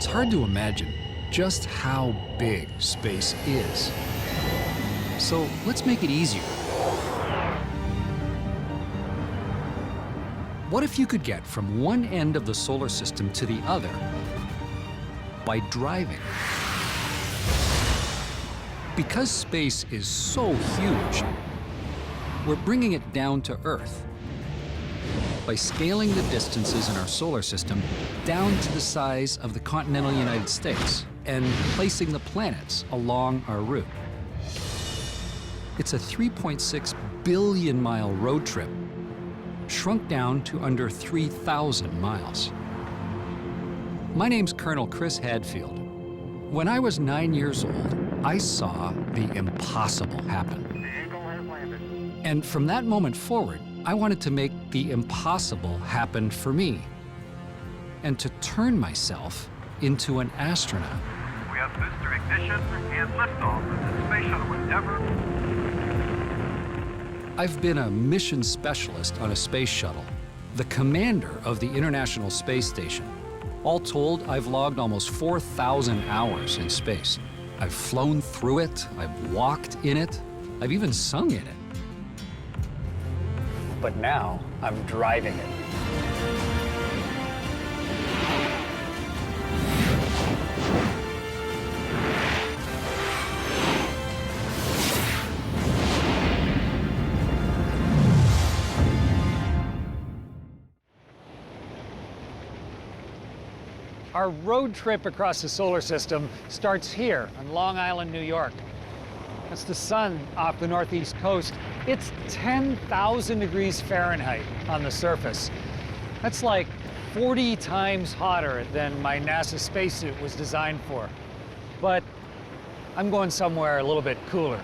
It's hard to imagine just how big space is. So let's make it easier. What if you could get from one end of the solar system to the other by driving? Because space is so huge, we're bringing it down to Earth by scaling the distances in our solar system down to the size of the continental United States and placing the planets along our route. It's a 3.6 billion mile road trip, shrunk down to under 3,000 miles. My name's Colonel Chris Hadfield. When I was 9 years old, I saw the impossible happen. And from that moment forward, I wanted to make the impossible happen for me and to turn myself into an astronaut. We have booster ignition and liftoff of the Space Shuttle Endeavour. I've been a mission specialist on a space shuttle, the commander of the International Space Station. All told, I've logged almost 4,000 hours in space. I've flown through it, I've walked in it, I've even sung in it. But now, I'm driving it. Our road trip across the solar system starts here on Long Island, New York. That's the sun off the northeast coast. It's 10,000 degrees Fahrenheit on the surface. That's like 40 times hotter than my NASA spacesuit was designed for. But I'm going somewhere a little bit cooler.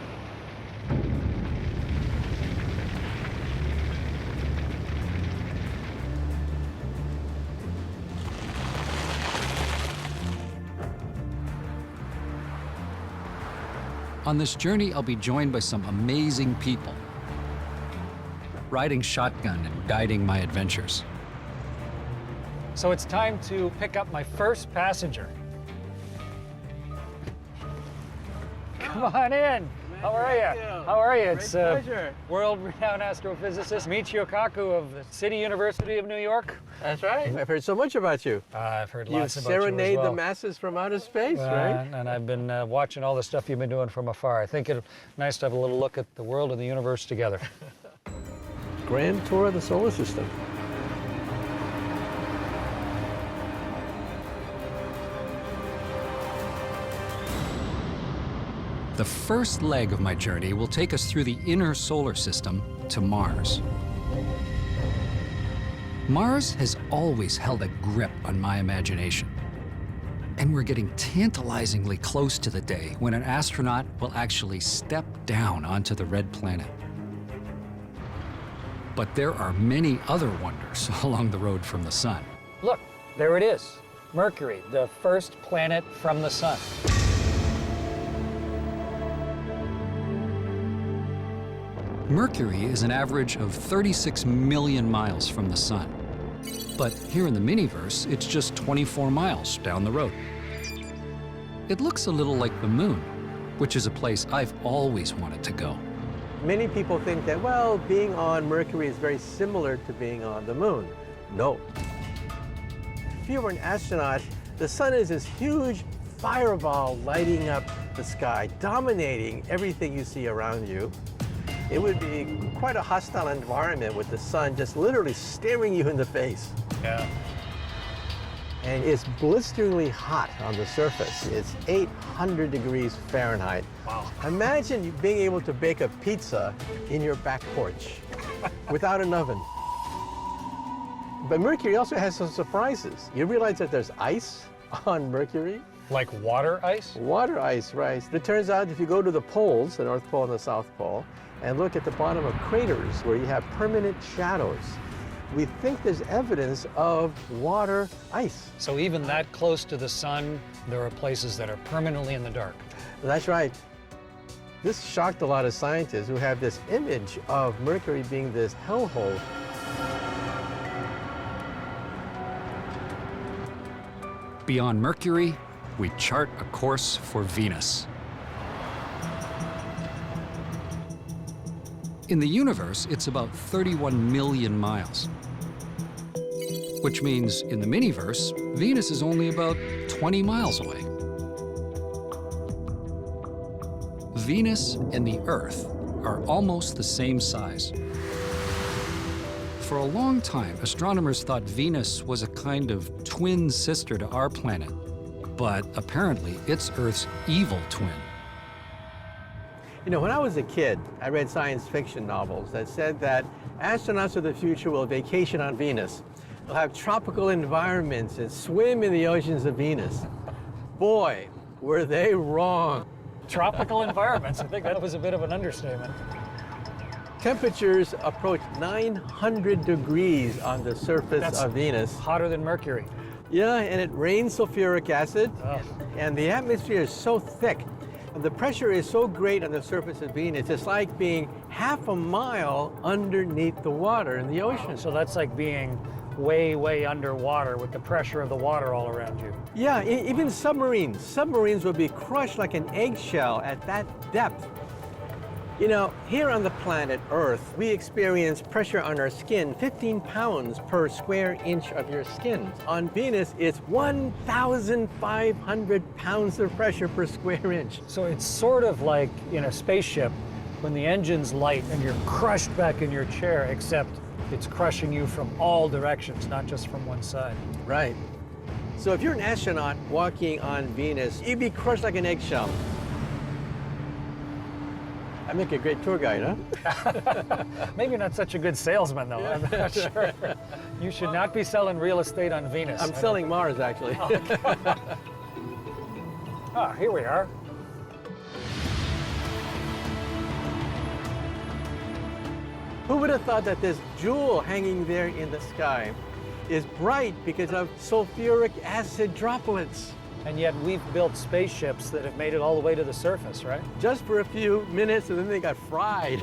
On this journey, I'll be joined by some amazing people, riding shotgun and guiding my adventures. So it's time to pick up my first passenger. Come on in. How are you? How are you? It's world-renowned astrophysicist Michio Kaku of the City University of New York. That's right. I've heard so much about you. I've heard lots about you as serenade well. the masses from outer space, right? And I've been watching all the stuff you've been doing from afar. I think it's nice to have a little look at the world and the universe together. Grand tour of the solar system. The first leg of my journey will take us through the inner solar system to Mars. Mars has always held a grip on my imagination. And we're getting tantalizingly close to the day when an astronaut will actually step down onto the red planet. But there are many other wonders along the road from the sun. Look, there it is, Mercury, the first planet from the sun. Mercury is an average of 36 million miles from the sun. But here in the Miniverse, it's just 24 miles down the road. It looks a little like the moon, which is a place I've always wanted to go. Many people think that, well, being on Mercury is very similar to being on the moon. No. If you were an astronaut, the sun is this huge fireball lighting up the sky, dominating everything you see around you. It would be quite a hostile environment with the sun just literally staring you in the face. Yeah. And it's blisteringly hot on the surface. It's 800 degrees Fahrenheit. Wow. Imagine you being able to bake a pizza in your back porch without an oven. But Mercury also has some surprises. You realize that there's ice on Mercury? Like water ice? Water ice, right. It turns out if you go to the poles, the North Pole and the South Pole, and look at the bottom of craters where you have permanent shadows, we think there's evidence of water ice. So even that close to the sun, there are places that are permanently in the dark. That's right. This shocked a lot of scientists who have this image of Mercury being this hellhole. Beyond Mercury, we chart a course for Venus. In the universe, it's about 31 million miles. Which means in the Miniverse, Venus is only about 20 miles away. Venus and the Earth are almost the same size. For a long time, astronomers thought Venus was a kind of twin sister to our planet, but apparently it's Earth's evil twin. You know, when I was a kid, I read science fiction novels that said that astronauts of the future will vacation on Venus. They'll have tropical environments and swim in the oceans of Venus. Boy, were they wrong. Tropical environments, I think that was a bit of an understatement. Temperatures approach 900 degrees on the surface of Venus. Hotter than Mercury. Yeah, and it rains sulfuric acid, Oh. and the atmosphere is so thick. And the pressure is so great on the surface of Venus, it's like being half a mile underneath the water in the ocean. So that's like being way, way underwater with the pressure of the water all around you. Yeah, even submarines. Submarines will be crushed like an eggshell at that depth. You know, here on the planet Earth, we experience pressure on our skin, 15 pounds per square inch of your skin. On Venus, it's 1,500 pounds of pressure per square inch. So it's sort of like in a spaceship when the engine's light and you're crushed back in your chair, except it's crushing you from all directions, not just from one side. Right. So if you're an astronaut walking on Venus, you'd be crushed like an eggshell. I make a great tour guide, huh? Maybe not such a good salesman, though. I'm not sure. You should not be selling real estate on Venus. I'm selling Mars, actually. Ah, here we are. Who would have thought that this jewel hanging there in the sky is bright because of sulfuric acid droplets? And yet we've built spaceships that have made it all the way to the surface, right? Just for a few minutes, and then they got fried.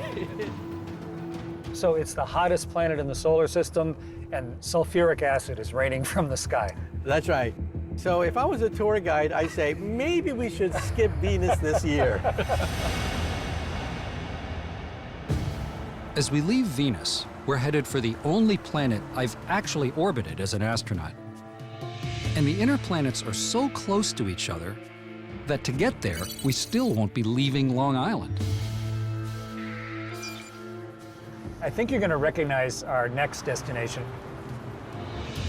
So it's the hottest planet in the solar system, and sulfuric acid is raining from the sky. That's right. So if I was a tour guide, I'd say, maybe we should skip Venus this year. As we leave Venus, we're headed for the only planet I've actually orbited as an astronaut. And the inner planets are so close to each other that to get there, we still won't be leaving Long Island. I think you're going to recognize our next destination.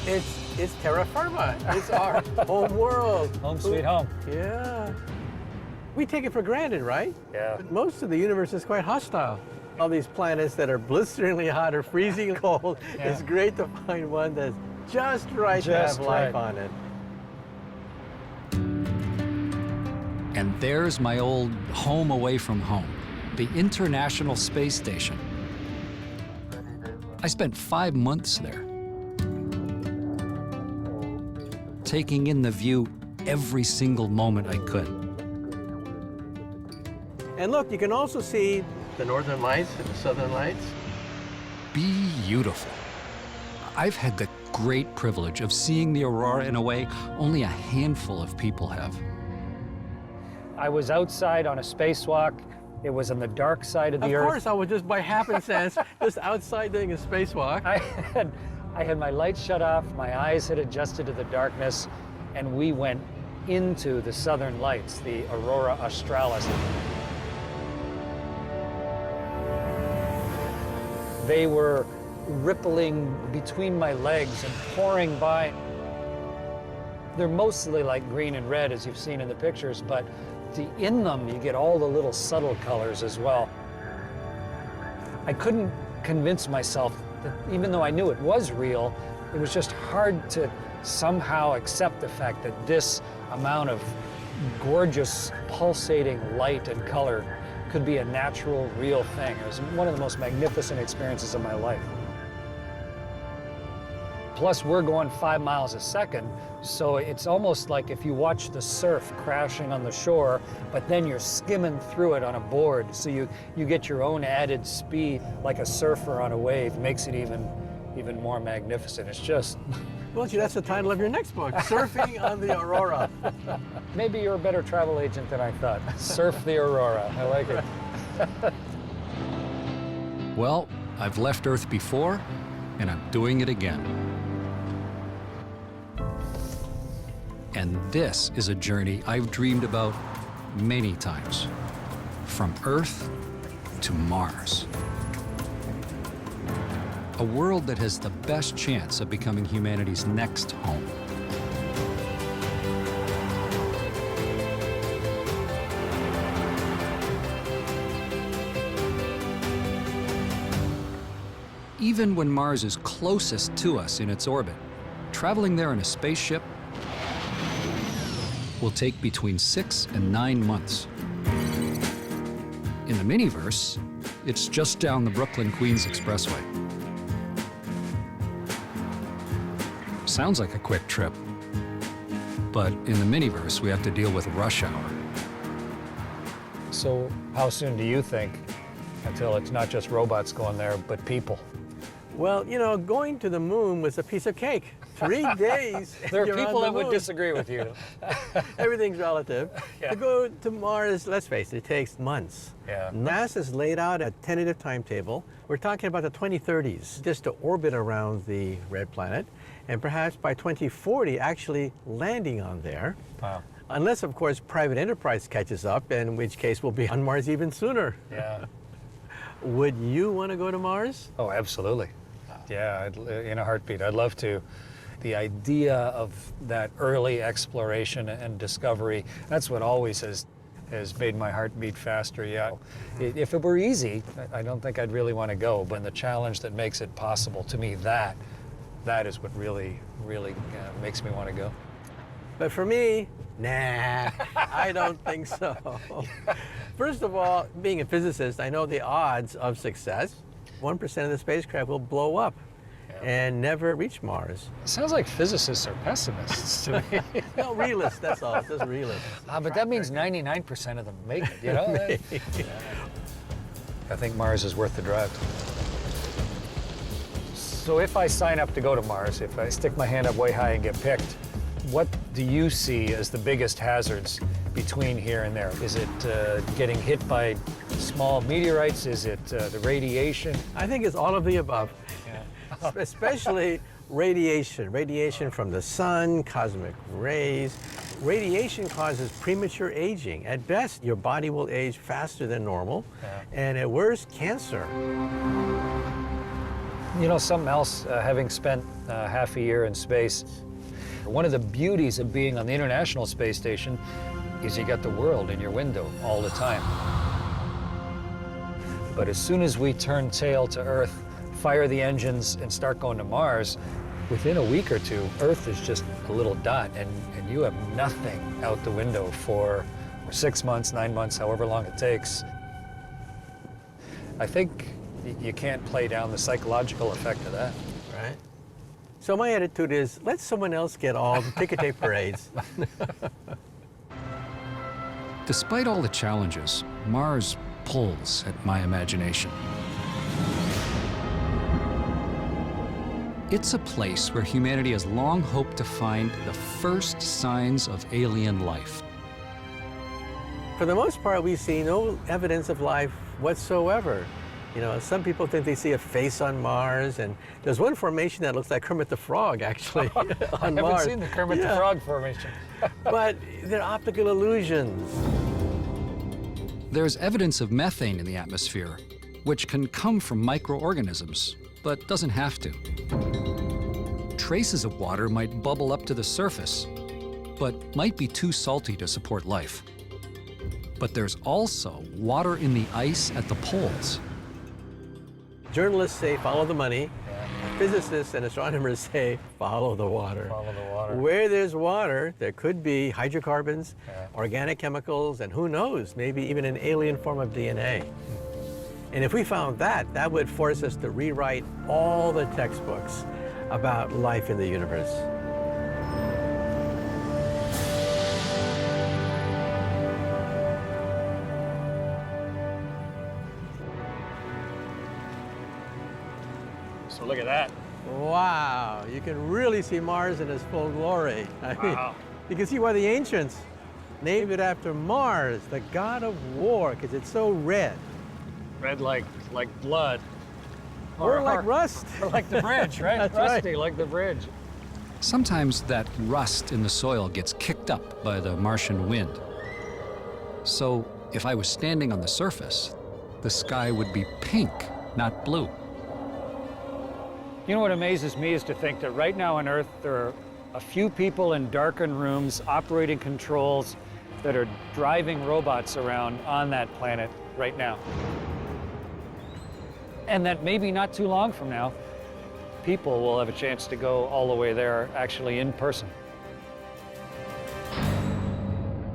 It's terra firma. It's our home world. Home sweet home. Yeah. We take it for granted, right? Yeah. But most of the universe is quite hostile. All these planets that are blisteringly hot or freezing cold, Yeah. it's great to find one that's just right to Just have life right. on it. And there's my old home away from home, the International Space Station. I spent 5 months there, taking in the view every single moment I could. And look, you can also see the northern lights and the southern lights. Beautiful. I've had the great privilege of seeing the aurora in a way only a handful of people have. I was outside on a spacewalk. It was on the dark side of the Of Earth. course, I was just by happenstance, just outside doing a spacewalk. I had my lights shut off, my eyes had adjusted to the darkness, and we went into the southern lights, the aurora australis. They were rippling between my legs and pouring by. They're mostly like green and red, as you've seen in the pictures, but in them you get all the little subtle colors as well. I couldn't convince myself that even though I knew it was real, it was just hard to somehow accept the fact that this amount of gorgeous, pulsating light and color could be a natural, real thing. It was one of the most magnificent experiences of my life. Plus, we're going 5 miles a second, so it's almost like if you watch the surf crashing on the shore, but then you're skimming through it on a board, so you get your own added speed, like a surfer on a wave, makes it even more magnificent. It's just Well, gee, that's the title of your next book, Surfing on the Aurora. Maybe you're a better travel agent than I thought. Surf the Aurora. I like it. Well, I've left Earth before, and I'm doing it again. And this is a journey I've dreamed about many times. From Earth to Mars. A world that has the best chance of becoming humanity's next home. Even when Mars is closest to us in its orbit, traveling there in a spaceship will take between 6 and 9 months. In the Miniverse, it's just down the Brooklyn-Queens Expressway. Sounds like a quick trip, but in the Miniverse, we have to deal with rush hour. So how soon do you think until it's not just robots going there, but people? Well, you know, going to the moon was a piece of cake. 3 days. There are you're on people the that would moon. disagree with you. Everything's relative. Yeah. To go to Mars, let's face it, it takes months. Yeah. NASA's laid out a tentative timetable. We're talking about the 2030s, just to orbit around the red planet, and perhaps by 2040 actually landing on there. Wow. Unless, of course, private enterprise catches up, in which case we'll be on Mars even sooner. Yeah. Would you want to go to Mars? Oh, absolutely. Yeah, in a heartbeat. I'd love to. The idea of that early exploration and discovery, that's what always has made my heart beat faster, yeah. If it were easy, I don't think I'd really want to go, but the challenge that makes it possible, to me, that is what really makes me want to go. But for me, nah, I don't think so. First of all, being a physicist, I know the odds of success. 1% of the spacecraft will blow up and never reach Mars. Sounds like physicists are pessimists to me. No, realists, that's all. It's just realists. But that means 99% of them make it, you know? I think Mars is worth the drive. So if I sign up to go to Mars, if I stick my hand up way high and get picked, what do you see as the biggest hazards between here and there? Is it getting hit by small meteorites? Is it the radiation? I think it's all of the above, Yeah. especially radiation. Radiation from the sun, cosmic rays. Radiation causes premature aging. At best, your body will age faster than normal, and at worst, cancer. You know, something else, having spent half a year in space, one of the beauties of being on the International Space Station is you got the world in your window all the time. But as soon as we turn tail to Earth, fire the engines, and start going to Mars, within a week or two, Earth is just a little dot, and you have nothing out the window for 6 months, 9 months, however long it takes. I think you can't play down the psychological effect of that. Right. So my attitude is, let someone else get all the ticker tape parades. Despite all the challenges, Mars pulls at my imagination. It's a place where humanity has long hoped to find the first signs of alien life. For the most part, we see no evidence of life whatsoever. You know, some people think they see a face on Mars, and there's one formation that looks like Kermit the Frog, actually, on I haven't Mars. seen the Kermit the Frog formation. But they're optical illusions. There's evidence of methane in the atmosphere, which can come from microorganisms, but doesn't have to. Traces of water might bubble up to the surface, but might be too salty to support life. But there's also water in the ice at the poles. Journalists say follow the money. Physicists and astronomers say follow the water. Follow the water. Where there's water, there could be hydrocarbons, organic chemicals, and who knows, maybe even an alien form of DNA. And if we found that, that would force us to rewrite all the textbooks about life in the universe. So look at that. Wow, you can really see Mars in its full glory. I mean, Wow. you can see why the ancients named it after Mars, the god of war, because it's so red. Red like blood. Or like rust. Or like the bridge, right? That's Rusty, right. like the bridge. Sometimes that rust in the soil gets kicked up by the Martian wind. So if I was standing on the surface, the sky would be pink, not blue. You know what amazes me is to think that right now on Earth, there are a few people in darkened rooms operating controls that are driving robots around on that planet right now. And that maybe not too long from now, people will have a chance to go all the way there actually in person.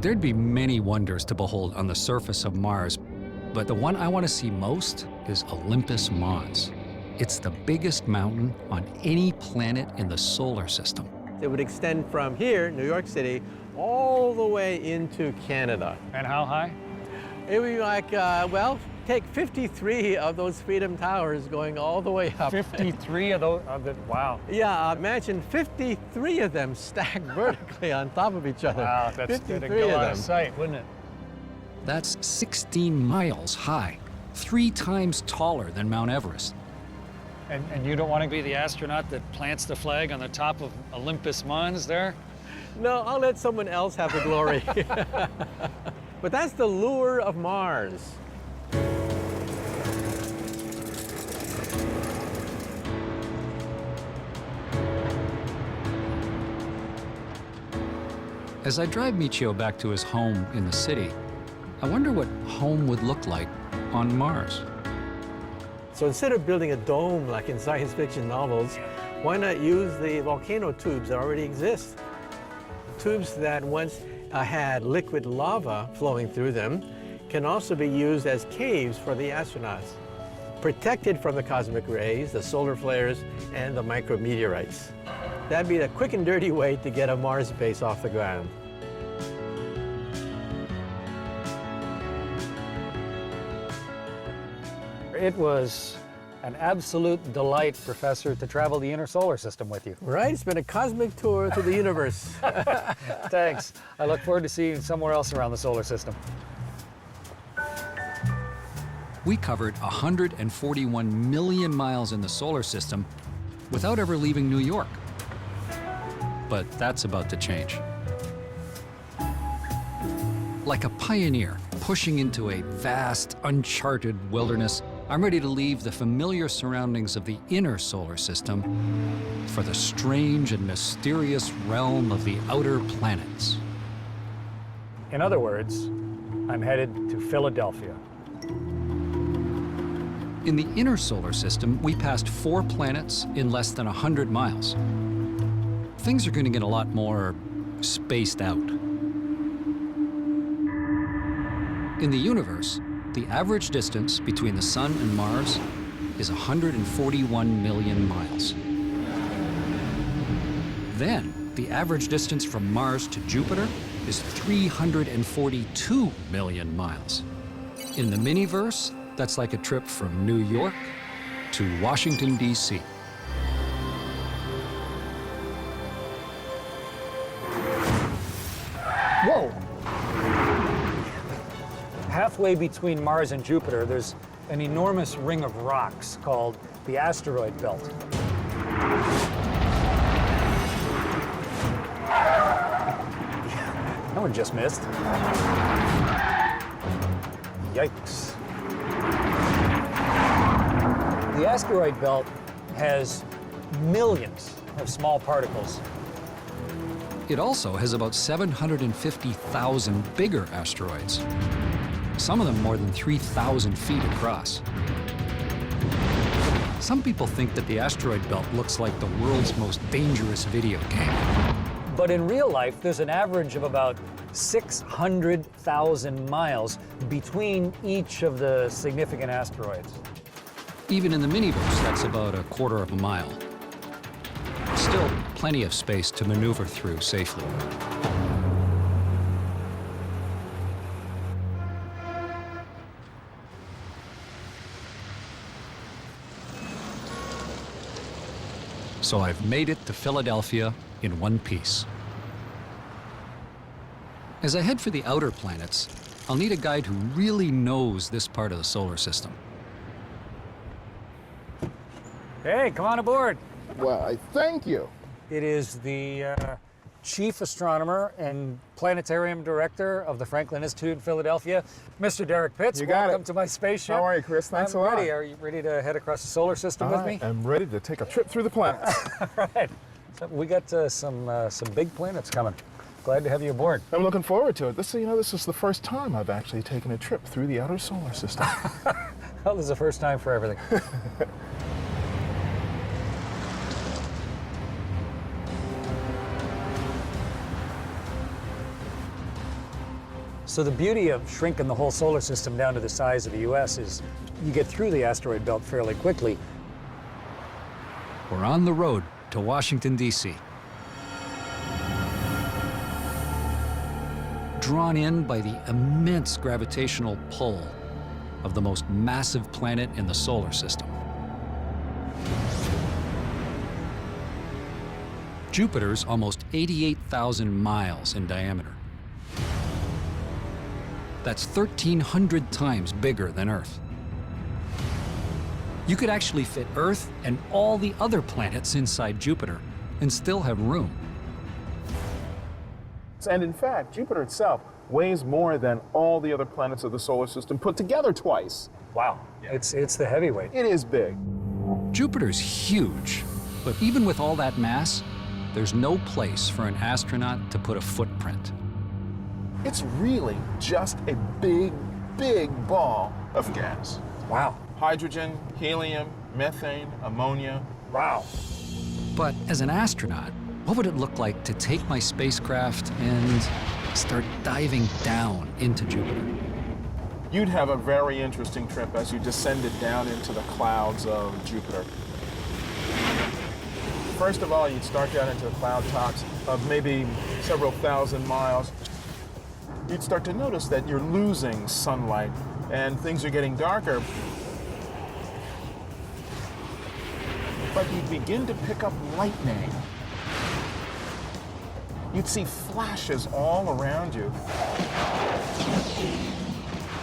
There'd be many wonders to behold on the surface of Mars, but the one I want to see most is Olympus Mons. It's the biggest mountain on any planet in the solar system. It would extend from here, New York City, all the way into Canada. And how high? It would be like, well, take 53 of those Freedom Towers going all the way up. 53 of those, wow. Yeah, imagine 53 of them stacked vertically on top of each other. Wow, that's 53 go of out them. of sight, wouldn't it? That's 16 miles high, 3 times taller than Mount Everest. And you don't want to be the astronaut that plants the flag on the top of Olympus Mons there? No, I'll let someone else have the glory. But that's the lure of Mars. As I drive Michio back to his home in the city, I wonder what home would look like on Mars. So instead of building a dome like in science fiction novels, why not use the volcano tubes that already exist? Tubes that once had liquid lava flowing through them can also be used as caves for the astronauts, protected from the cosmic rays, the solar flares, and the micrometeorites. That'd be the quick and dirty way to get a Mars base off the ground. It was an absolute delight, Professor, to travel the inner solar system with you. Right? It's been a cosmic tour through the universe. Thanks. I look forward to seeing you somewhere else around the solar system. We covered 141 million miles in the solar system without ever leaving New York. But that's about to change. Like a pioneer pushing into a vast, uncharted wilderness, I'm ready to leave the familiar surroundings of the inner solar system for the strange and mysterious realm of the outer planets. In other words, I'm headed to Philadelphia. In the inner solar system, we passed 4 planets in less than 100 miles. Things are going to get a lot more spaced out. In the universe, the average distance between the Sun and Mars is 141 million miles. Then, the average distance from Mars to Jupiter is 342 million miles. In the Miniverse, that's like a trip from New York to Washington, D.C. Whoa! Halfway between Mars and Jupiter, there's an enormous ring of rocks called the asteroid belt. That one just missed. Yikes. The asteroid belt has millions of small particles. It also has about 750,000 bigger asteroids, some of them more than 3,000 feet across. Some people think that the asteroid belt looks like the world's most dangerous video game. But in real life, there's an average of about 600,000 miles between each of the significant asteroids. Even in the Miniverse, that's about a quarter of a mile. Still plenty of space to maneuver through safely. So I've made it to Philadelphia in one piece. As I head for the outer planets, I'll need a guide who really knows this part of the solar system. Hey, come on aboard. Well, I thank you. It is the chief astronomer and planetarium director of the Franklin Institute in Philadelphia, Mr. Derek Pitts. You got Welcome it. to my spaceship. How are you, Chris? Thanks I'm a lot. ready. Are you ready to head across the solar system with me? I'm ready to take a trip through the planets. Right. So we got some big planets coming. Glad to have you aboard. I'm looking forward to it. This is the first time I've actually taken a trip through the outer solar system. Well, this is the first time for everything. So the beauty of shrinking the whole solar system down to the size of the US is you get through the asteroid belt fairly quickly. We're on the road to Washington, D.C. Drawn in by the immense gravitational pull of the most massive planet in the solar system. Jupiter's almost 88,000 miles in diameter. That's 1,300 times bigger than Earth. You could actually fit Earth and all the other planets inside Jupiter and still have room. And in fact, Jupiter itself weighs more than all the other planets of the solar system put together twice. Wow. It's the heavyweight. It is big. Jupiter's huge, but even with all that mass, there's no place for an astronaut to put a footprint. It's really just a big, big ball of gas. Wow. Hydrogen, helium, methane, ammonia. Wow. But as an astronaut, what would it look like to take my spacecraft and start diving down into Jupiter? You'd have a very interesting trip as you descended down into the clouds of Jupiter. First of all, you'd start down into the cloud tops of maybe several thousand miles. You'd start to notice that you're losing sunlight and things are getting darker. But you'd begin to pick up lightning. You'd see flashes all around you.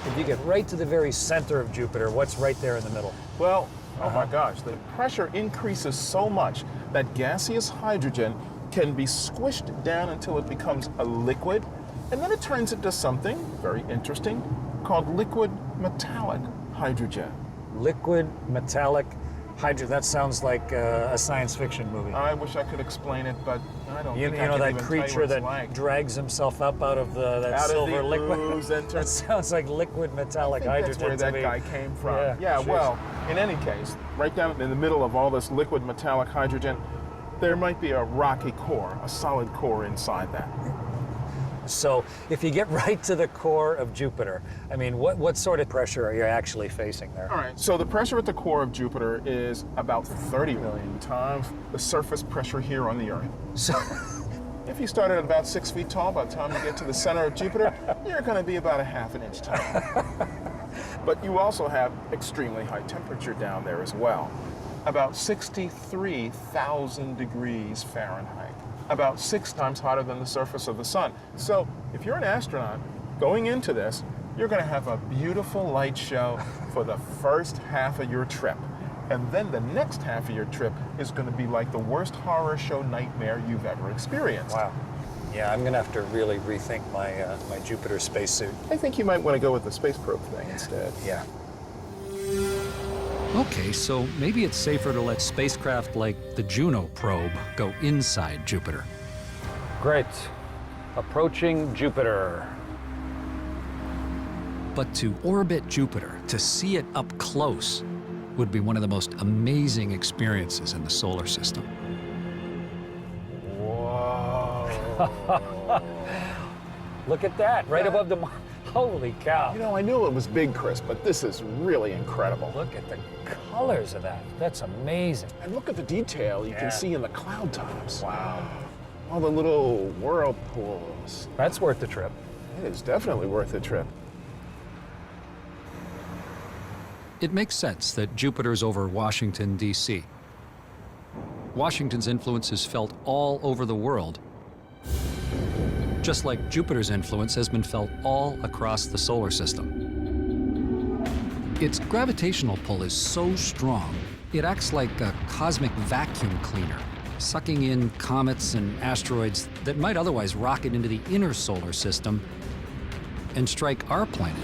If you get right to the very center of Jupiter, what's right there in the middle? Well, oh my gosh, the pressure increases so much that gaseous hydrogen can be squished down until it becomes a liquid, and then it turns into something very interesting called liquid metallic hydrogen. Liquid metallic hydrogen. That sounds like a science fiction movie. I wish I could explain it, but I don't You think I know can that even tell you creature what it's that like. drags himself up out of that Out of silver the liquid. ooze, enter- That sounds like liquid metallic I think hydrogen. that's where to that me. guy came from. Yeah, Yeah, jeez. well, in any case, right down in the middle of all this liquid metallic hydrogen, there might be a rocky core, a solid core inside that. So if you get right to the core of Jupiter, I mean, what sort of pressure are you actually facing there? All right, so the pressure at the core of Jupiter is about 30 million times the surface pressure here on the Earth. So, If you start at about 6 feet tall, by the time you get to the center of Jupiter, you're going to be about a half an inch tall. But you also have extremely high temperature down there as well. About 63,000 degrees Fahrenheit. About 6 times hotter than the surface of the sun. So if you're an astronaut going into this, you're going to have a beautiful light show for the first half of your trip. And then the next half of your trip is going to be like the worst horror show nightmare you've ever experienced. wow. Yeah, I'm going to have to really rethink my my Jupiter spacesuit. I think you might want to go with the space probe thing instead. Yeah. Okay, so maybe it's safer to let spacecraft like the Juno probe go inside Jupiter. Great. Approaching Jupiter. But to orbit Jupiter, to see it up close, would be one of the most amazing experiences in the solar system. Whoa. Look at that, right above the... Holy cow. You know, I knew it was big, Chris, but this is really incredible. Look at the colors of that. That's amazing. And look at the detail you Yeah. can see in the cloud tops. Wow. All the little whirlpools. That's worth the trip. It is definitely worth the trip. It makes sense that Jupiter's over Washington, D.C. Washington's influence is felt all over the world, just like Jupiter's influence has been felt all across the solar system. Its gravitational pull is so strong, it acts like a cosmic vacuum cleaner, sucking in comets and asteroids that might otherwise rocket into the inner solar system and strike our planet.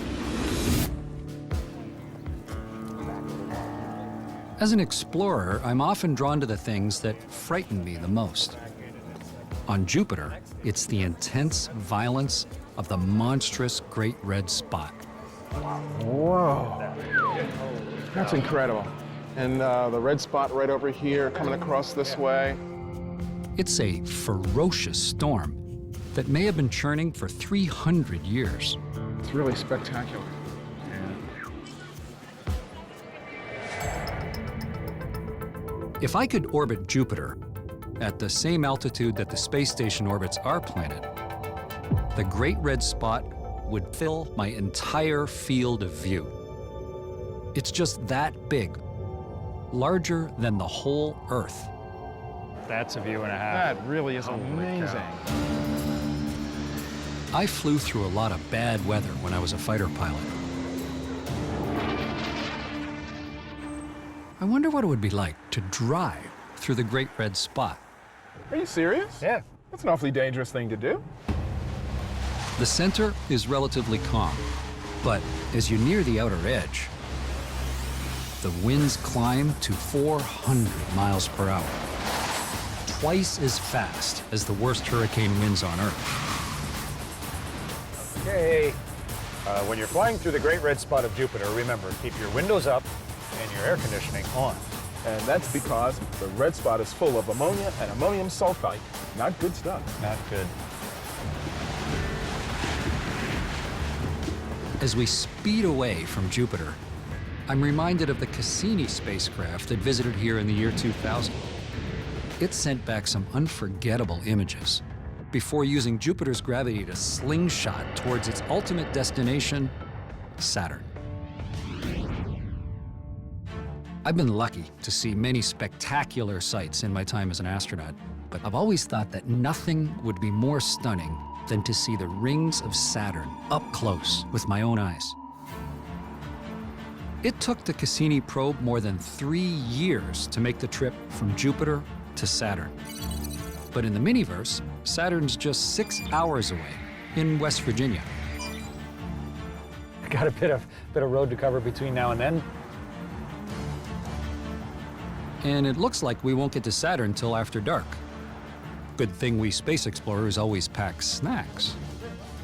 As an explorer, I'm often drawn to the things that frighten me the most. On Jupiter, it's the intense violence of the monstrous Great Red Spot. Whoa, that's incredible. And the red spot right over here coming across this way. It's a ferocious storm that may have been churning for 300 years. It's really spectacular. If I could orbit Jupiter at the same altitude that the space station orbits our planet, the Great Red Spot would fill my entire field of view. It's just that big, larger than the whole Earth. That's a view and a half. That really is amazing. I flew through a lot of bad weather when I was a fighter pilot. I wonder what it would be like to drive through the Great Red Spot. Are you serious? Yeah. That's an awfully dangerous thing to do. The center is relatively calm, but as you near the outer edge, the winds climb to 400 miles per hour, twice as fast as the worst hurricane winds on Earth. Okay. When you're flying through the Great Red Spot of Jupiter, remember, keep your windows up and your air conditioning on. And that's because the red spot is full of ammonia and ammonium sulfite. Not good stuff. Not good. As we speed away from Jupiter, I'm reminded of the Cassini spacecraft that visited here in the year 2000. It sent back some unforgettable images before using Jupiter's gravity to slingshot towards its ultimate destination, Saturn. I've been lucky to see many spectacular sights in my time as an astronaut, but I've always thought that nothing would be more stunning than to see the rings of Saturn up close with my own eyes. It took the Cassini probe more than 3 years to make the trip from Jupiter to Saturn. But in the Miniverse, Saturn's just 6 hours away in West Virginia. Got a bit of road to cover between now and then. And it looks like we won't get to Saturn till after dark. Good thing we space explorers always pack snacks.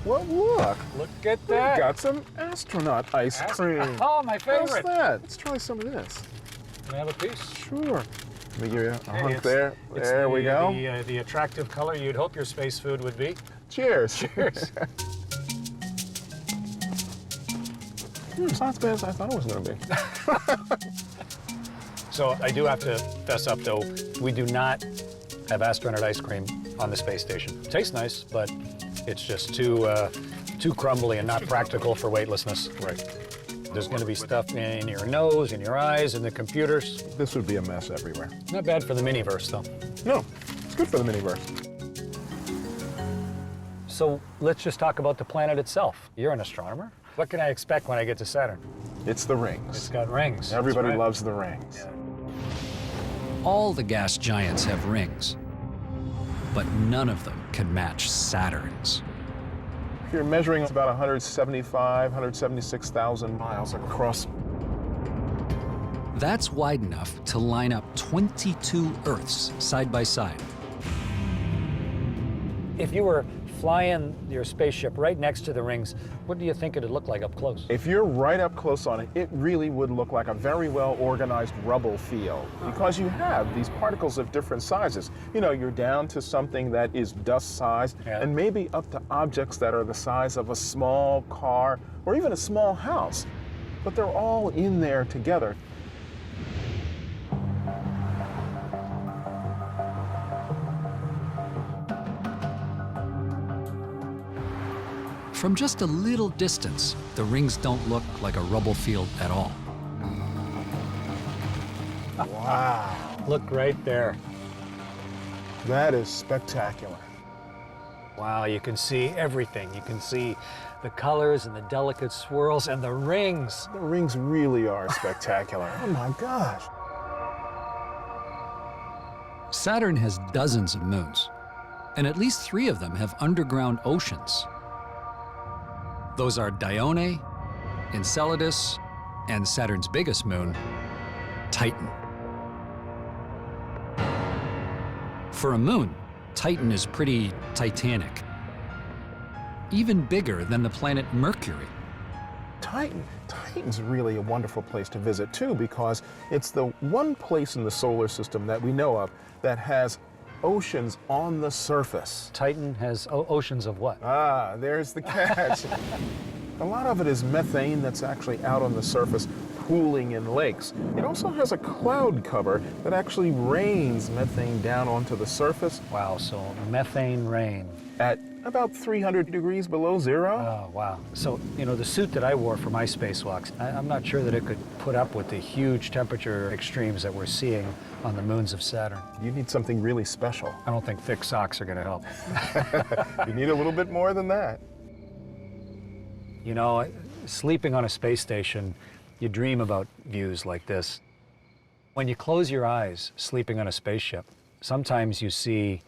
Well, look. Look at We that. got some astronaut ice cream. Oh, my How's favorite. that? Let's try some of this. Can I have a piece? Sure. Let me give you a Hey, hunk it's- there. it's There we go. The attractive color you'd hope your space food would be. Cheers. Cheers. It's not as bad as I thought it was going to be. So I do have to fess up, though, we do not have astronaut ice cream on the space station. It tastes nice, but it's just too crumbly and not practical for weightlessness. Right. There's going to be stuff in your nose, in your eyes, in the computers. This would be a mess everywhere. Not bad for the Miniverse, though. No, it's good for the Miniverse. So let's just talk about the planet itself. You're an astronomer. What can I expect when I get to Saturn? It's the rings. It's got rings. Everybody That's right. loves the rings. All the gas giants have rings, but none of them can match Saturn's. You're measuring about 176,000 miles across. That's wide enough to line up 22 Earths side by side. If you were flying your spaceship right next to the rings, what do you think it'd look like up close? If you're right up close on it, it really would look like a very well organized rubble field because you have these particles of different sizes. You know, you're down to something that is dust sized and maybe up to objects that are the size of a small car or even a small house, but they're all in there together. From just a little distance, the rings don't look like a rubble field at all. Wow. Look right there. That is spectacular. Wow, you can see everything. You can see the colors and the delicate swirls and the rings. The rings really are spectacular. Oh my gosh. Saturn has dozens of moons, and at least 3 of them have underground oceans. Those are Dione, Enceladus, and Saturn's biggest moon, Titan. For a moon, Titan is pretty titanic. Even bigger than the planet Mercury. Titan's really a wonderful place to visit too, because it's the one place in the solar system that we know of that has oceans on the surface. Titan has oceans of what? Ah, there's the catch. A lot of it is methane that's actually out on the surface, pooling in lakes. It also has a cloud cover that actually rains methane down onto the surface. Wow, so methane rain. At about 300 degrees below zero. Oh, wow. So, you know, the suit that I wore for my spacewalks, I'm not sure that it could put up with the huge temperature extremes that we're seeing on the moons of Saturn. You need something really special. I don't think thick socks are going to help. You need a little bit more than that. You know, sleeping on a space station, you dream about views like this. When you close your eyes sleeping on a spaceship, sometimes you see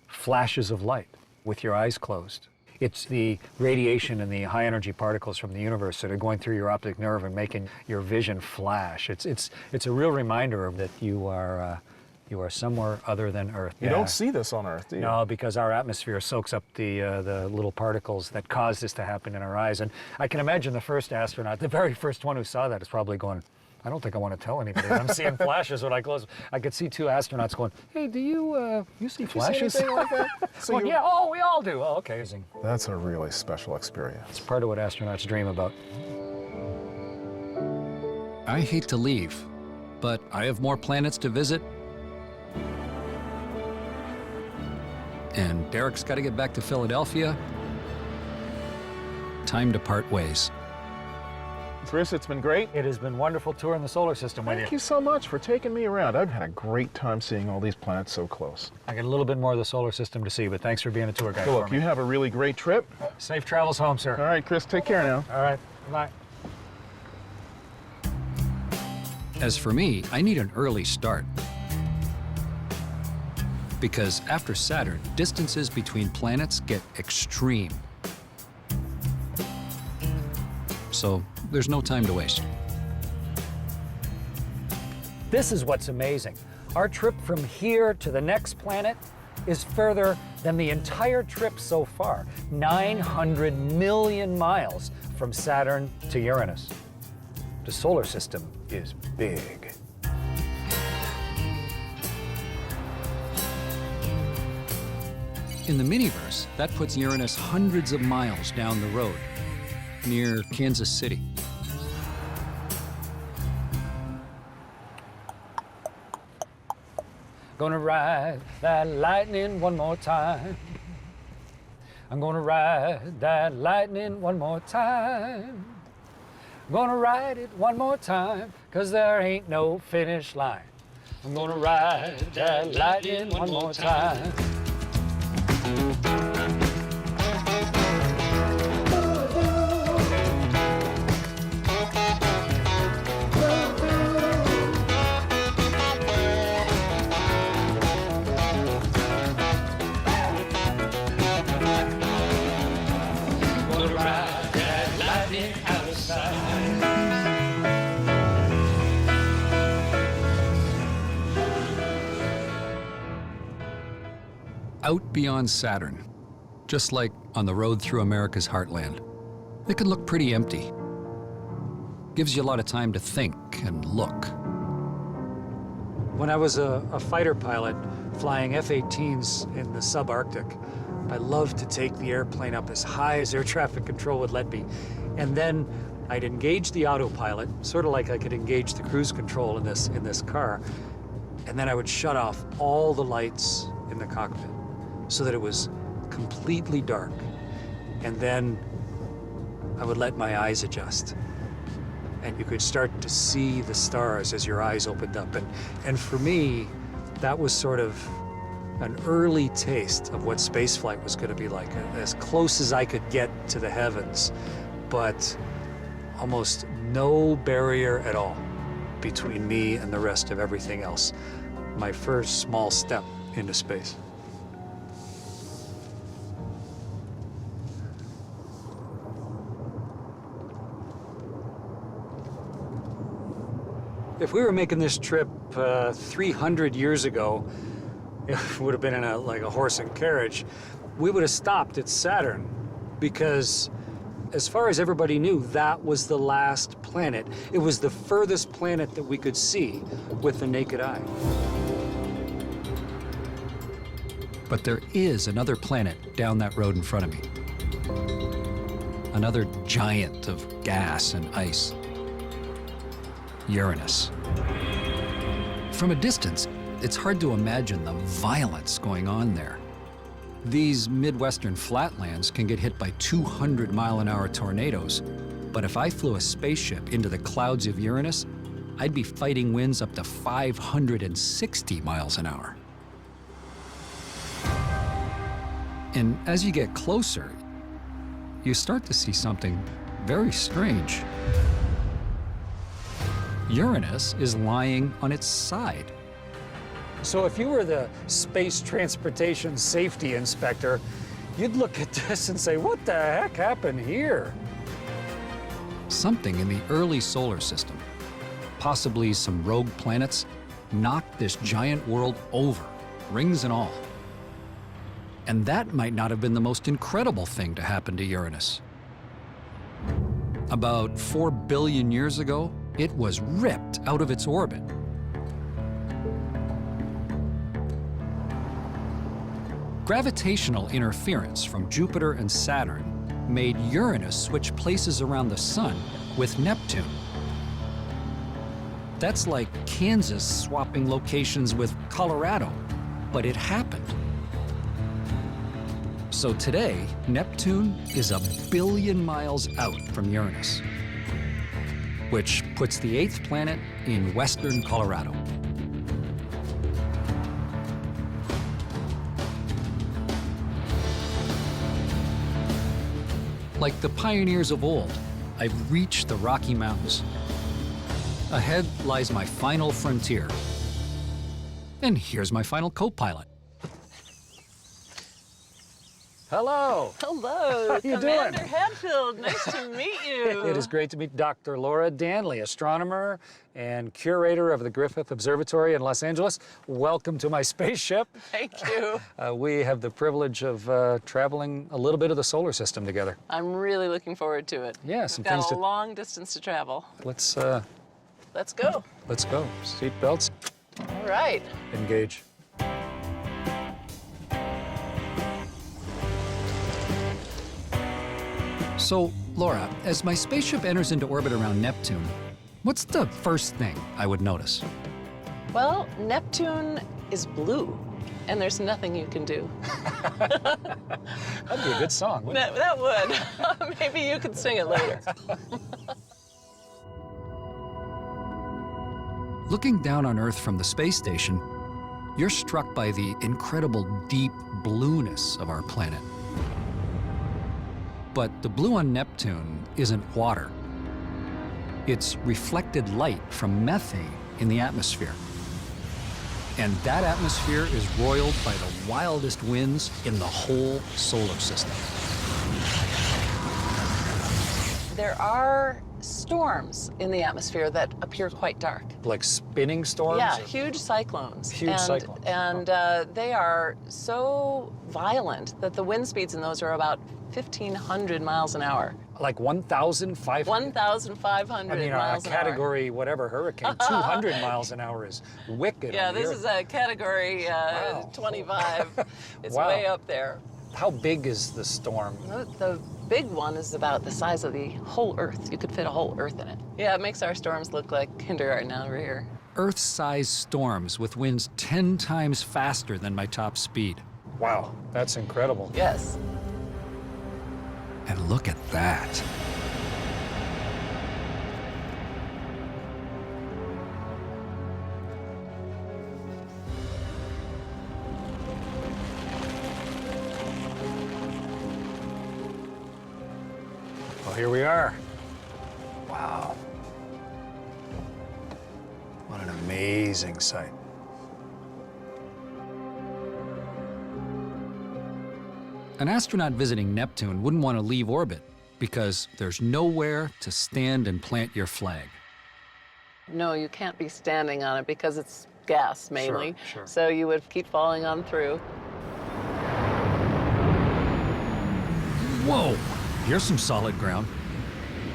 flashes of light with your eyes closed. It's the radiation and the high energy particles from the universe that are going through your optic nerve and making your vision flash. It's a real reminder of that you are somewhere other than Earth. You don't see this on Earth, do you? No, because our atmosphere soaks up the little particles that cause this to happen in our eyes. And I can imagine the first astronaut, the very first one who saw that, is probably going, I don't think I want to tell anybody. I'm seeing flashes when I close. I could see 2 astronauts going, hey, do you see flashes? You see anything like that? So Going, yeah, oh, we all do. Oh, okay. That's a really special experience. It's part of what astronauts dream about. I hate to leave, but I have more planets to visit. And Derek's got to get back to Philadelphia. Time to part ways. Chris, it's been great. It has been wonderful touring the solar system with you. Thank you so much for taking me around. I've had a great time seeing all these planets so close. I got a little bit more of the solar system to see, but thanks for being a tour guide Well, for look, me. you have a really great trip. Safe travels home, sir. All right, Chris, take care now. All right. Bye. As for me, I need an early start. Because after Saturn, distances between planets get extreme. So there's no time to waste. This is what's amazing. Our trip from here to the next planet is further than the entire trip so far, 900 million miles from Saturn to Uranus. The solar system is big. In the Miniverse, that puts Uranus hundreds of miles down the road, near Kansas City. Gonna ride that lightning one more time. I'm gonna ride that lightning one more time. I'm gonna ride it one more time, 'cause there ain't no finish line. I'm gonna ride that lightning one more time. Gonna ride that lightning out of sight. Out beyond Saturn, just like on the road through America's heartland, it can look pretty empty. Gives you a lot of time to think and look. When I was a fighter pilot flying F-18s in the subarctic, I loved to take the airplane up as high as air traffic control would let me. And then I'd engage the autopilot, sort of like I could engage the cruise control in this car. And then I would shut off all the lights in the cockpit so that it was completely dark. And then I would let my eyes adjust. And you could start to see the stars as your eyes opened up. And for me, that was sort of an early taste of what spaceflight was going to be like, as close as I could get to the heavens, but almost no barrier at all between me and the rest of everything else. My first small step into space. If we were making this trip 300 years ago, it would have been in like a horse and carriage, we would have stopped at Saturn, because as far as everybody knew, that was the last planet. It was the furthest planet that we could see with the naked eye. But there is another planet down that road in front of me. Another giant of gas and ice. Uranus. From a distance, it's hard to imagine the violence going on there. These Midwestern flatlands can get hit by 200-mile-an-hour tornadoes, but if I flew a spaceship into the clouds of Uranus, I'd be fighting winds up to 560 miles an hour. And as you get closer, you start to see something very strange. Uranus is lying on its side. So if you were the Space Transportation Safety Inspector, you'd look at this and say, what the heck happened here? Something in the early solar system, possibly some rogue planets, knocked this giant world over, rings and all. And that might not have been the most incredible thing to happen to Uranus. About 4 billion years ago, it was ripped out of its orbit. Gravitational interference from Jupiter and Saturn made Uranus switch places around the Sun with Neptune. That's like Kansas swapping locations with Colorado, but it happened. So today, Neptune is 1 billion miles out from Uranus, which puts the 8th planet in western Colorado. Like the pioneers of old, I've reached the Rocky Mountains. Ahead lies my final frontier. And here's my final co-pilot. Hello. Hello, you Commander doing? Hadfield. Nice to meet you. It is great to meet Dr. Laura Danley, astronomer and curator of the Griffith Observatory in Los Angeles. Welcome to my spaceship. Thank you. We have the privilege of traveling a little bit of the solar system together. I'm really looking forward to it. Yeah, We've some got things a to... long distance to travel. Let's go. Seat belts, All right. engage. So, Laura, as my spaceship enters into orbit around Neptune, what's the first thing I would notice? Well, Neptune is blue, and there's nothing you can do. That'd be a good song, wouldn't it? That would. Maybe you could sing it later. Looking down on Earth from the space station, you're struck by the incredible deep blueness of our planet. But the blue on Neptune isn't water. It's reflected light from methane in the atmosphere. And that atmosphere is roiled by the wildest winds in the whole solar system. There are storms in the atmosphere that appear quite dark. Like spinning storms? Yeah, huge cyclones. Huge cyclones. And they are so violent that the wind speeds in those are about 1,500 miles an hour. Like 1,500? 1,500 I mean, miles a an hour. category, whatever, hurricane, 200 miles an hour is wicked. Yeah, on the this Earth. is a category Wow. 25. It's Wow. way up there. How big is the storm? The big one is about the size of the whole Earth. You could fit a whole Earth in it. Yeah, it makes our storms look like kindergarten over here. Earth-sized storms with winds 10 times faster than my top speed. Wow, that's incredible. Yes. And look at that. Well, here we are. Wow. What an amazing sight. An astronaut visiting Neptune wouldn't want to leave orbit because there's nowhere to stand and plant your flag. No, you can't be standing on it because it's gas mainly. Sure. So you would keep falling on through. Whoa! Here's some solid ground.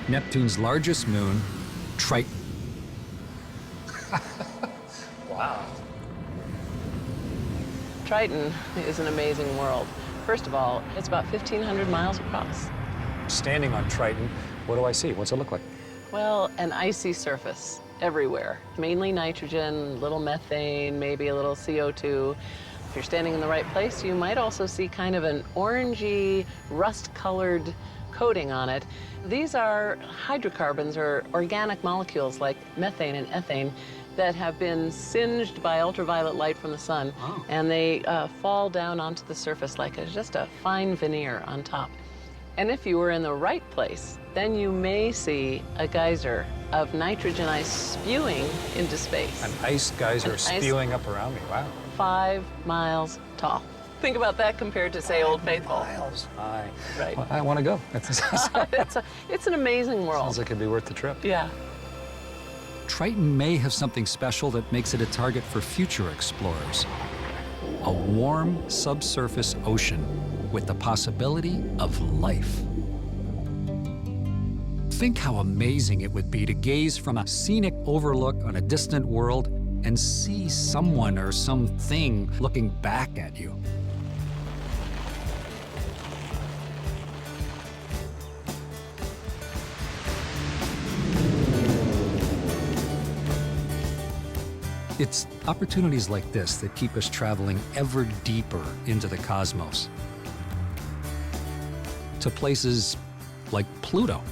Neptune's largest moon, Triton. Wow. Triton is an amazing world. First of all, it's about 1,500 miles across. Standing on Triton, what do I see? What's it look like? Well, an icy surface everywhere. Mainly nitrogen, little methane, maybe a little CO2. If you're standing in the right place, you might also see kind of an orangey, rust-colored coating on it. These are hydrocarbons or organic molecules like methane and ethane that have been singed by ultraviolet light from the sun, and they fall down onto the surface like just a fine veneer on top. And if you were in the right place, then you may see a geyser of nitrogen ice spewing into space. An ice geyser An ice- spewing up around me. Wow. 5 miles tall. Think about that compared to, say, Old Faithful. Miles. Right. Well, I want to go. It's an amazing world. Sounds like it'd be worth the trip. Yeah. Triton may have something special that makes it a target for future explorers. A warm subsurface ocean with the possibility of life. Think how amazing it would be to gaze from a scenic overlook on a distant world and see someone or something looking back at you. It's opportunities like this that keep us traveling ever deeper into the cosmos. To places like Pluto.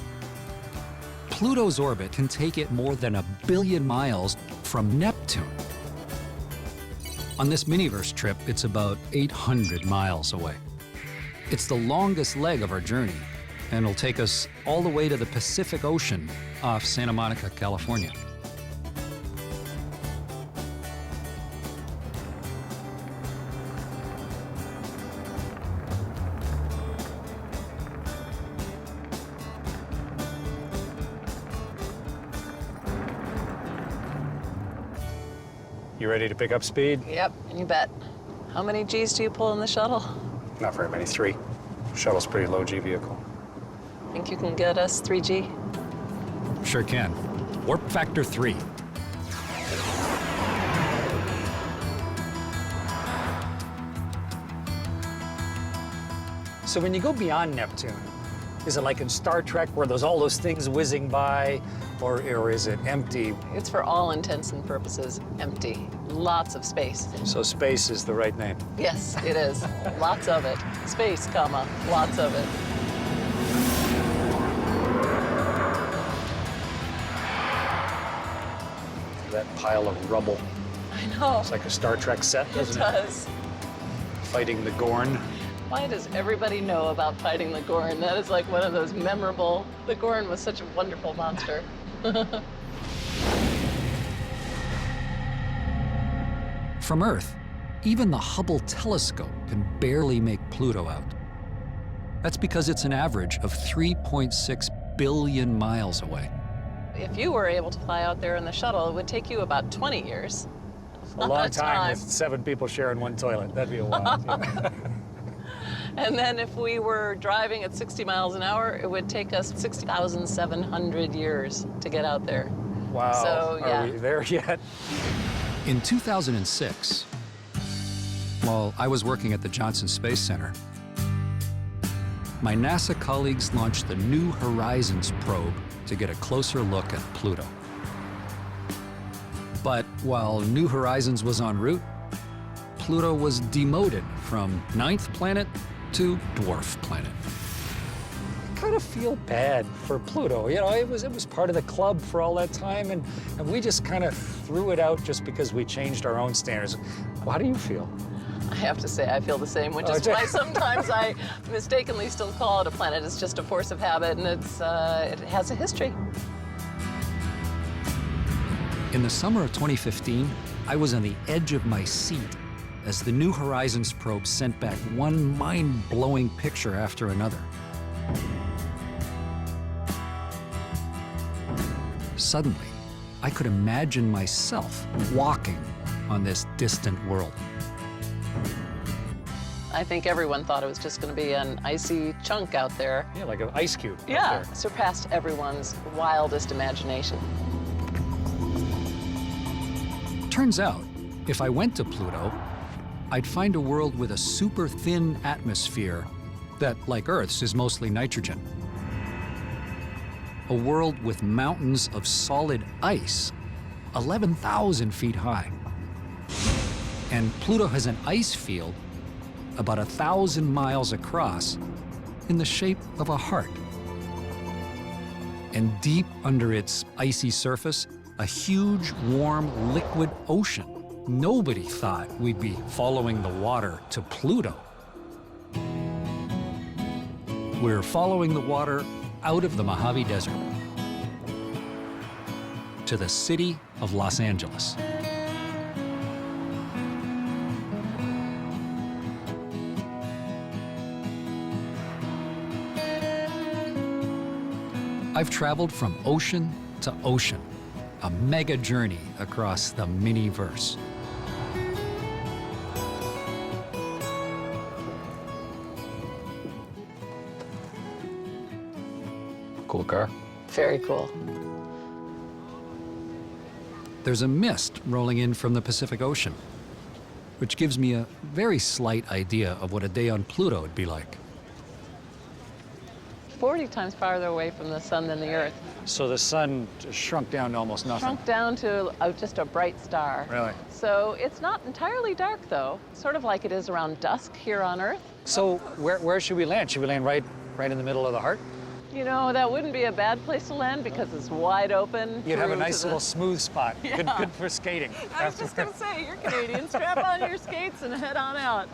Pluto's orbit can take it more than 1 billion miles from Neptune. On this Miniverse trip, it's about 800 miles away. It's the longest leg of our journey, and it'll take us all the way to the Pacific Ocean off Santa Monica, California. You ready to pick up speed? Yep, you bet. How many G's do you pull in the shuttle? Not very many. 3. Shuttle's pretty low G vehicle. Think you can get us 3G? Sure can. Warp factor 3. So when you go beyond Neptune, is it like in Star Trek where there's all those things whizzing by, or is it empty? It's for all intents and purposes empty. Lots of space. So space is the right name. Yes, it is. Lots of it. Space, comma, lots of it. That pile of rubble. I know. It's like a Star Trek set, It doesn't it? does. Fighting the Gorn. Why does everybody know about fighting the Gorn? That is like one of those memorable. The Gorn was such a wonderful monster. From Earth, even the Hubble telescope can barely make Pluto out. That's because it's an average of 3.6 billion miles away. If you were able to fly out there in the shuttle, it would take you about 20 years. A long time with 7 people sharing one toilet. That'd be a while. Yeah. And then if we were driving at 60 miles an hour, it would take us 6,700 years to get out there. Wow. So, yeah. Are we there yet? In 2006, while I was working at the Johnson Space Center, my NASA colleagues launched the New Horizons probe to get a closer look at Pluto. But while New Horizons was en route, Pluto was demoted from 9th planet to dwarf planet. I kind of feel bad for Pluto. You know, it was part of the club for all that time, and we just kind of threw it out just because we changed our own standards. How do you feel? I have to say, I feel the same, which is why sometimes I mistakenly still call it a planet. It's just a force of habit, and it has a history. In the summer of 2015, I was on the edge of my seat as the New Horizons probe sent back one mind-blowing picture after another. Suddenly, I could imagine myself walking on this distant world. I think everyone thought it was just going to be an icy chunk out there. Yeah, like an ice cube. out Yeah, there. surpassed everyone's wildest imagination. Turns out, if I went to Pluto, I'd find a world with a super thin atmosphere that, like Earth's, is mostly nitrogen. A world with mountains of solid ice, 11,000 feet high. And Pluto has an ice field about 1,000 miles across in the shape of a heart. And deep under its icy surface, a huge, warm, liquid ocean. Nobody thought we'd be following the water to Pluto. We're following the water out of the Mojave Desert to the city of Los Angeles. I've traveled from ocean to ocean, a mega journey across the Miniverse. Cool car. Very cool. There's a mist rolling in from the Pacific Ocean, which gives me a very slight idea of what a day on Pluto would be like. 40 times farther away from the sun than the Earth. So the sun shrunk down to almost nothing. Shrunk down to just a bright star. Really? So it's not entirely dark, though. Sort of like it is around dusk here on Earth. So where should we land? Should we land right in the middle of the heart? You know, that wouldn't be a bad place to land because it's wide open. You'd have a through nice to little smooth spot. Yeah. Good for skating. I was just going to say, you're Canadian. Strap on your skates and head on out.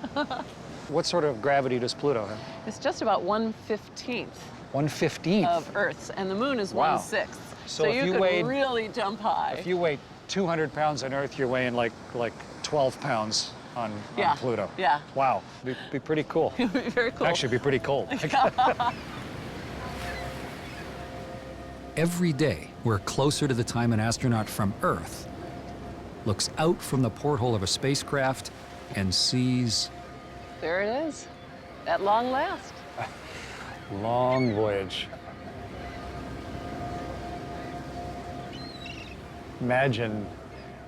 What sort of gravity does Pluto have? It's just about 1/15 1/15. of Earth's, and the moon is Wow. 1/6. So So if you you could weighed- really jump high. If you weigh 200 pounds on Earth, you're weighing like 12 pounds on Yeah, Pluto. yeah. Wow, be pretty cool. It would be very cool. Actually, be pretty cold. Every day, we're closer to the time an astronaut from Earth looks out from the porthole of a spacecraft and sees There it is, at long last. Long voyage. Imagine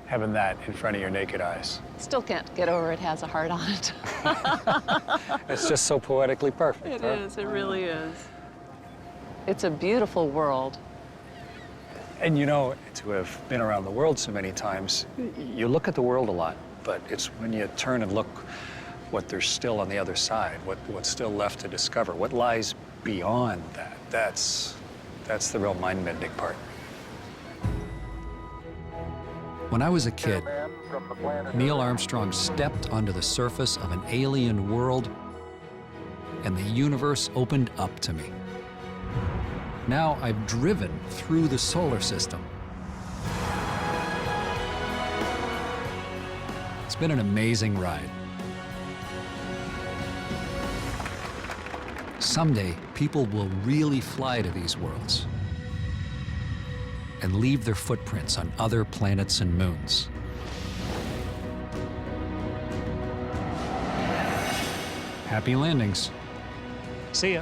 having that in front of your naked eyes. Still can't get over it has a heart on it. It's just so poetically perfect. It huh? is, it really is. It's a beautiful world. And you know, to have been around the world so many times, you look at the world a lot, but it's when you turn and look what there's still on the other side, what's still left to discover, what lies beyond that. That's the real mind-bending part. When I was a kid, Neil Armstrong stepped onto the surface of an alien world, and the universe opened up to me. Now I've driven through the solar system. It's been an amazing ride. Someday, people will really fly to these worlds and leave their footprints on other planets and moons. Happy landings. See ya.